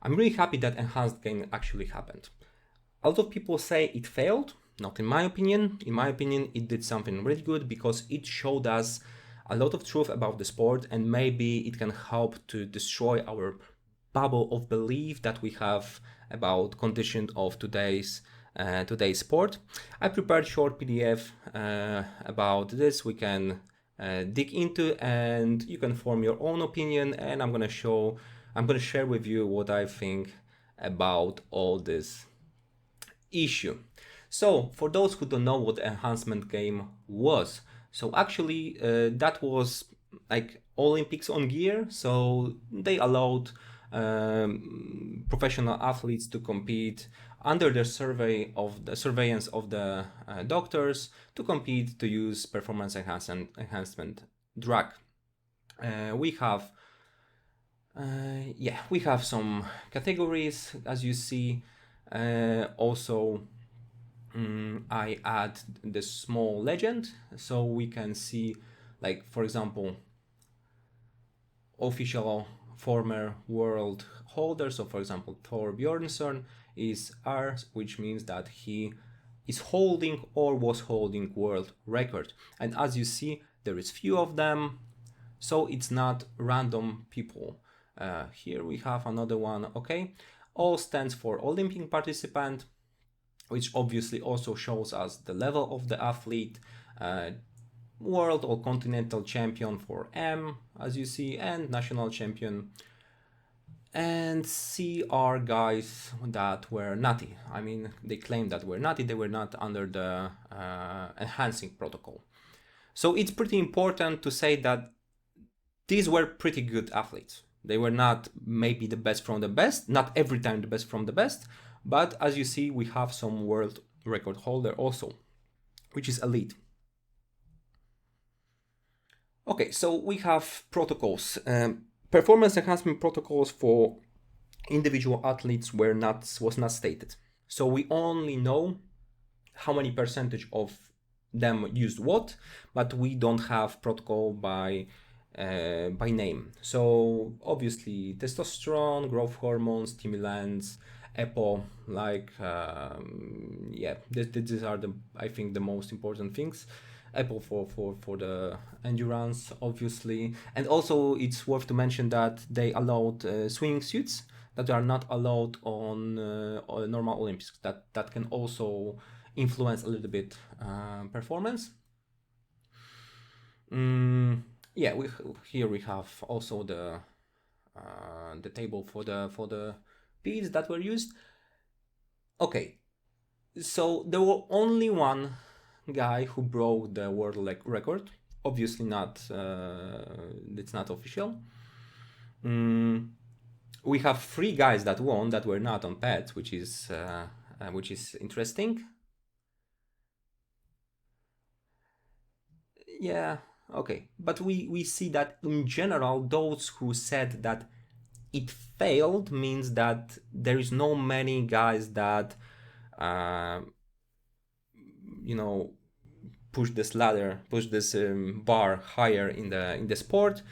I'm really happy that enhanced game actually happened. A lot of people say it failed. Not in my opinion. In my opinion, it did something really good because it showed us a lot of truth about the sport, and maybe it can help to destroy our bubble of belief that we have about condition of today's sport. I prepared short PDF about this. We can dig into, and you can form your own opinion. And I'm gonna share with you what I think about all this issue. So for those who don't know what the enhancement game was, so actually that was like Olympics on gear. So they allowed professional athletes to compete under the surveillance of the doctors to compete to use performance enhancement drug. We have some categories, as you see. Also, I add the small legend, so we can see, like, for example, official former world holder. So for example, Thor Bjornsson is R, which means that he is holding or was holding world record. And as you see, there is few of them, so it's not random people. Here we have another one. Okay, O stands for Olympic participant, which obviously also shows us the level of the athlete. World or continental champion for M, as you see, and national champion. And C are guys that were natty. I mean, they claim that were natty, they were not under the enhancing protocol. So it's pretty important to say that these were pretty good athletes. They were not maybe the best from the best, not every time the best from the best, but as you see, we have some world record holder also, which is elite. Okay, so we have protocols. Performance enhancement protocols for individual athletes was not stated. So we only know how many percentage of them used what, but we don't have protocol by name. So obviously testosterone, growth hormones, stimulants, EPO, like these are I think the most important things. Apple for the endurance, obviously. And also it's worth to mention that they allowed swimming suits that are not allowed on normal Olympics. That can also influence a little bit performance. Here we have also the table for the PEDs that were used. Okay, so there were only one guy who broke the world record. Obviously not, it's not official. We have 3 guys that won that were not on PEDs, which is interesting. Yeah, okay. But we see that in general, those who said that it failed means that there is no many guys that push this bar higher in the sport,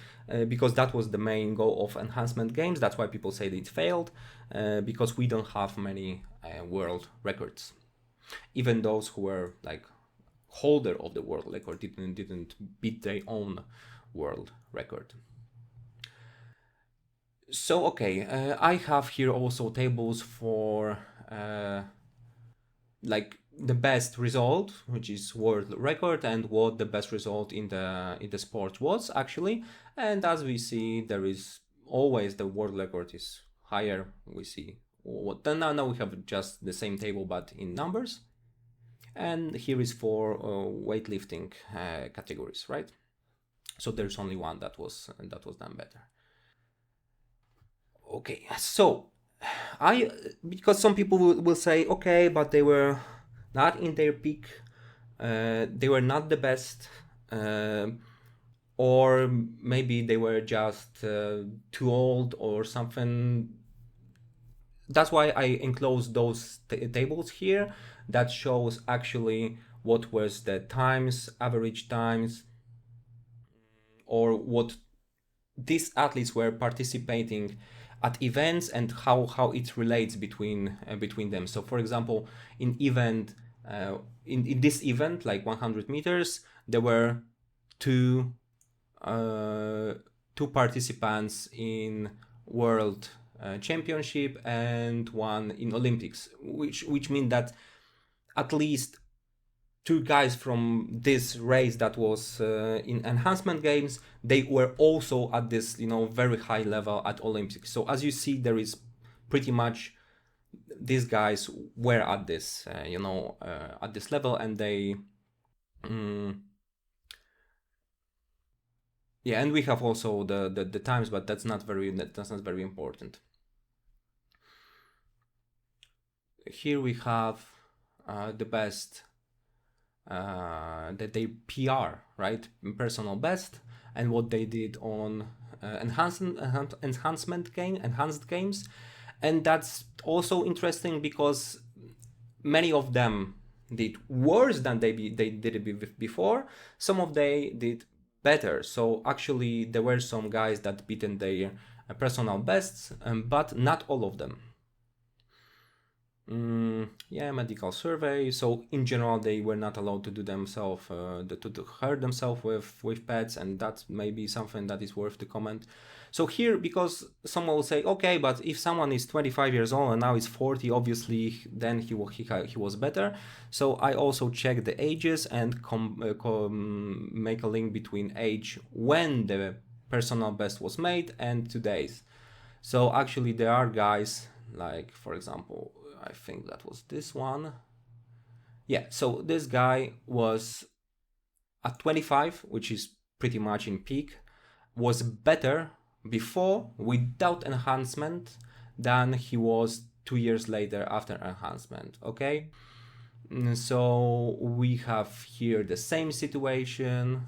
because that was the main goal of enhancement games. That's why people say that it failed, because we don't have many world records. Even those who were like holder of the world record didn't beat their own world record. So okay, I have here also tables for like the best result, which is world record, and what the best result in the sport was actually. And as we see, there is always the world record is higher. We see what then now we have just the same table but in numbers. And here is for weightlifting categories, right? So there's only one that was done better. Okay, so because some people will say, okay, but they were not in their peak, they were not the best, or maybe they were just too old or something. That's why I enclose those tables here that shows actually what was the times, average times, or what these athletes were participating at events and how it relates between them. So for example, in this event, like 100 meters, there were two participants in world championship and one in Olympics, which means that at least two guys from this race that was in enhancement games, they were also at this very high level at Olympics. So as you see, there is pretty much these guys were at this at this level, and they yeah, and we have also the times, but that's not very important. Here we have the best that they PR, right? Personal best, and what they did on enhanced games. And that's also interesting because many of them did worse than they did it before. Some of they did better. So actually there were some guys that beaten their personal bests, but not all of them. Yeah, medical survey. So in general, they were not allowed to do themselves, to hurt themselves with pets, and that may be something that is worth to comment. So here, because someone will say, okay, but if someone is 25 years old and now is 40, obviously, then he was better. So I also check the ages and make a link between age when the personal best was made and today's. So actually, there are guys like, for example, I think that was this one. Yeah, so this guy was at 25, which is pretty much in peak, was better before without enhancement than he was 2 years later after enhancement. Okay, so we have here the same situation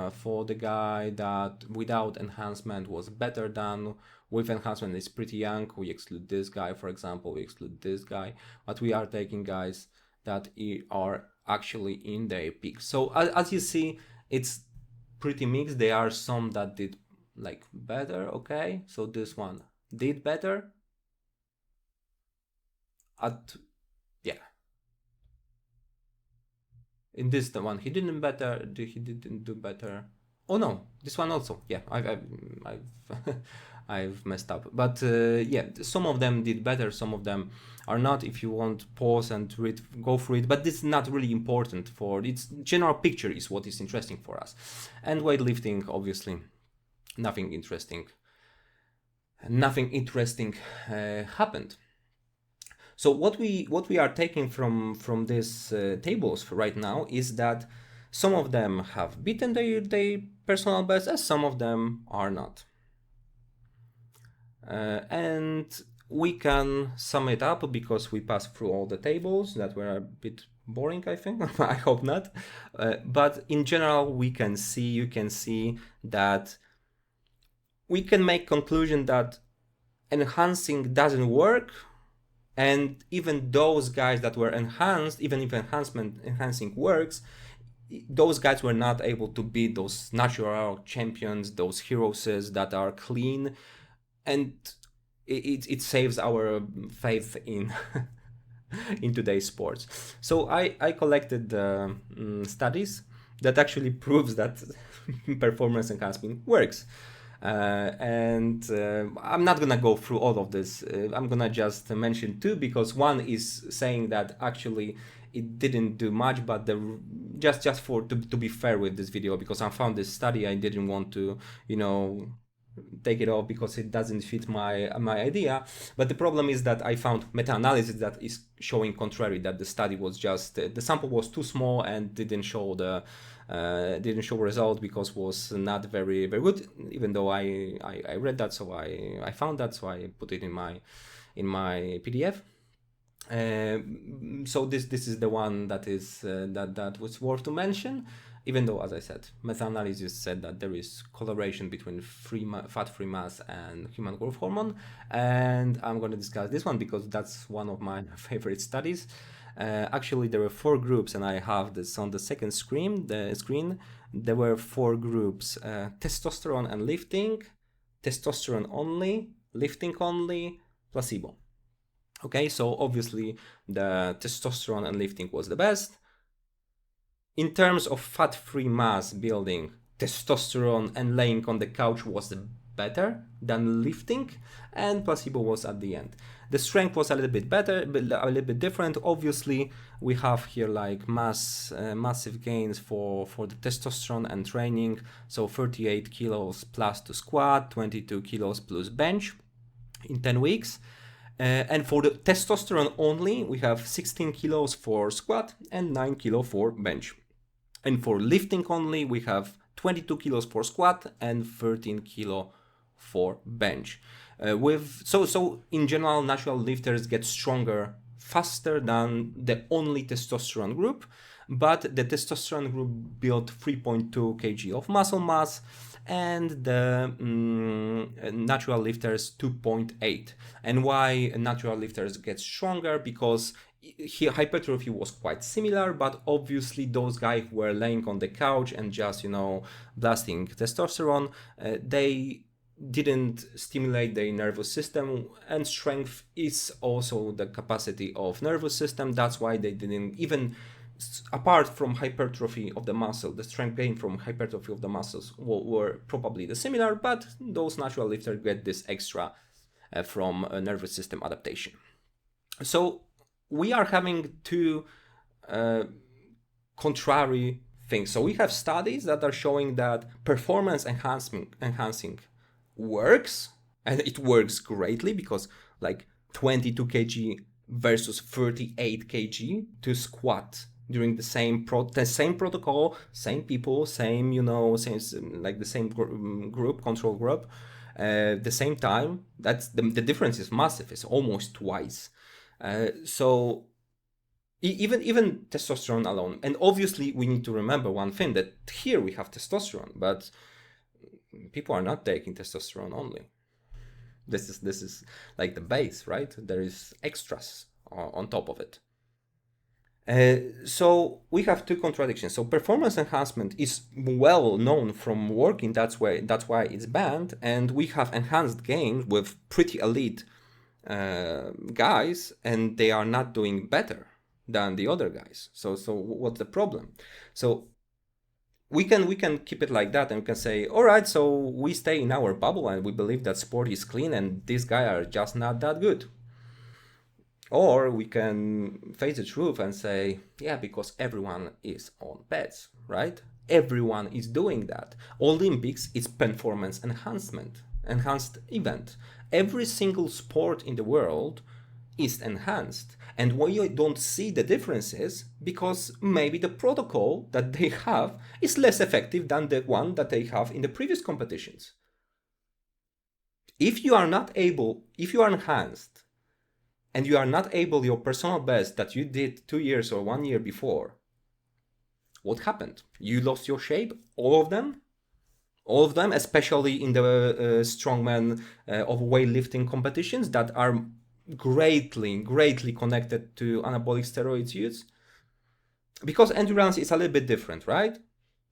for the guy that without enhancement was better than with enhancement. Is pretty young. We exclude this guy, for example, we exclude this guy, but we are taking guys that are actually in their peak. So as you see, it's pretty mixed. There are some that did like better. Okay, so this one did better at, yeah, in this the one he didn't do better. Oh no, this one also, yeah, I've I've messed up, but yeah, some of them did better, some of them are not. If you want, pause and read, go through it, but this is not really important. For its general picture is what is interesting for us. And weightlifting, obviously nothing interesting happened. So what we are taking from these tables right now is that some of them have beaten their personal best, and some of them are not. And we can sum it up because we passed through all the tables that were a bit boring, I think. I hope not. But in general, you can see that we can make conclusion that enhancing doesn't work. And even those guys that were enhanced, even if enhancing works, those guys were not able to beat those natural champions, those heroes that are clean, and it saves our faith in in today's sports. So I collected studies that actually proves that performance enhancement works. And I'm not gonna go through all of this. I'm gonna just mention two, because one is saying that actually it didn't do much, but just to be fair with this video, because I found this study, I didn't want to take it off because it doesn't fit my idea. But the problem is that I found meta-analysis that is showing contrary, that the study was just the sample was too small and didn't show result because was not very good, even though I read that, so I found that, so I put it in my PDF. So this is the one that is that was worth to mention, even though, as I said, meta-analysis said that there is correlation between fat-free mass and human growth hormone, and I'm going to discuss this one because that's one of my favorite studies. Actually, there were 4 groups, and I have this on the second screen. There were 4 groups: testosterone and lifting, testosterone only, lifting only, placebo. Okay, so obviously the testosterone and lifting was the best. In terms of fat-free mass building, testosterone and laying on the couch was better than lifting, and placebo was at the end. The strength was a little bit better, but a little bit different. Obviously, we have here like massive gains for the testosterone and training. So 38 kilos plus to squat, 22 kilos plus bench in 10 weeks. And for the testosterone only, we have 16 kilos for squat and 9 kilos for bench. And for lifting only, we have 22 kilos for squat and 13 kilo for bench. So in general, natural lifters get stronger faster than the only testosterone group, but the testosterone group built 3.2 kg of muscle mass, and the natural lifters 2.8. And why natural lifters get stronger? Because here hypertrophy was quite similar, but obviously those guys who were laying on the couch and just blasting testosterone, they didn't stimulate the nervous system, and strength is also the capacity of nervous system. That's why they didn't, even apart from hypertrophy of the muscle, the strength gain from hypertrophy of the muscles were probably the similar, but those natural lifters get this extra from a nervous system adaptation. So we are having two contrary things. So we have studies that are showing that performance enhancing works, and it works greatly, because like 22 kg versus 38 kg to squat during the same protocol, same people, same like the same control group, the same time. That's the difference is massive. It's almost twice. So even testosterone alone, and obviously we need to remember one thing, that here we have testosterone, but people are not taking testosterone only. This is like the base, right? There is extras on top of it. So we have two contradictions. So performance enhancement is well known from working. That's why it's banned, and we have enhanced gains with pretty elite guys, and they are not doing better than the other guys. So what's the problem? So we can keep it like that, and we can say, all right, so we stay in our bubble and we believe that sport is clean and these guys are just not that good. Or we can face the truth and say, yeah, because everyone is on PEDs, right? Everyone is doing that. Olympics is performance enhanced event. Every single sport in the world is enhanced. And why you don't see the differences, because maybe the protocol that they have is less effective than the one that they have in the previous competitions. If you are enhanced, and you are not able your personal best that you did 2 years or 1 year before, what happened? You lost your shape? All of them? All of them, especially in the strongman of weightlifting competitions that are greatly connected to anabolic steroids use? Because endurance is a little bit different, right?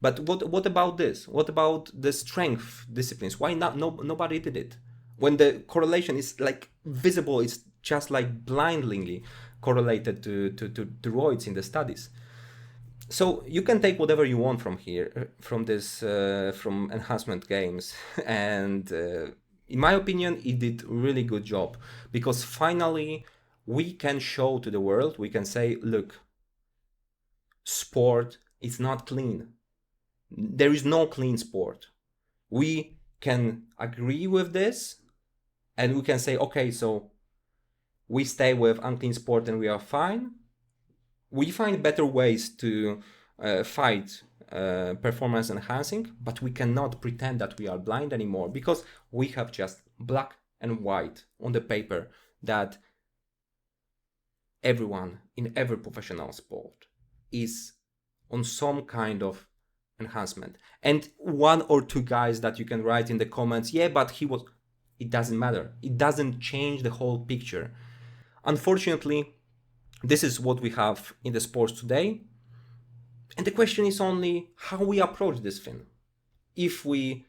But what about this? What about the strength disciplines? Why not? Nobody did it. When the correlation is like visible, it's just like blindly correlated to roids in the studies. So you can take whatever you want from here, from this, from enhancement games, and in my opinion, it did really good job, because finally we can show to the world, we can say, look, sport is not clean. There is no clean sport. We can agree with this, and we can say, okay, so we stay with unclean sport and we are fine. We find better ways to fight performance enhancing, but we cannot pretend that we are blind anymore, because we have just black and white on the paper that everyone in every professional sport is on some kind of enhancement. And one or two guys that you can write in the comments, yeah, but he was, it doesn't matter. It doesn't change the whole picture. Unfortunately, this is what we have in the sports today. And the question is only how we approach this thing. If we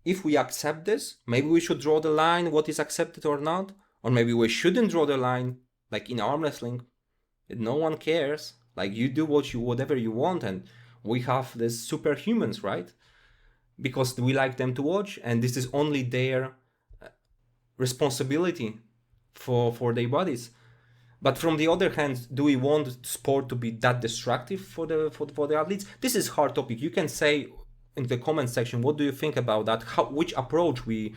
if we accept this, maybe we should draw the line what is accepted or not, or maybe we shouldn't draw the line, like in arm wrestling. No one cares. Like you do whatever you want, and we have these superhumans, right? Because we like them to watch, and this is only their responsibility for their bodies. But from the other hand, do we want sport to be that destructive for the athletes? This is hard topic. You can say in the comment section what do you think about that, which approach we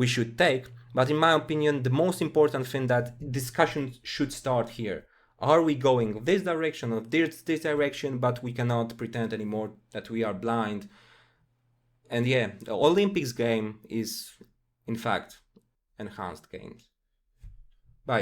should take. But in my opinion, the most important thing that discussion should start here. Are we going this direction or this direction? But we cannot pretend anymore that we are blind. And yeah, the Olympics game is in fact enhanced games.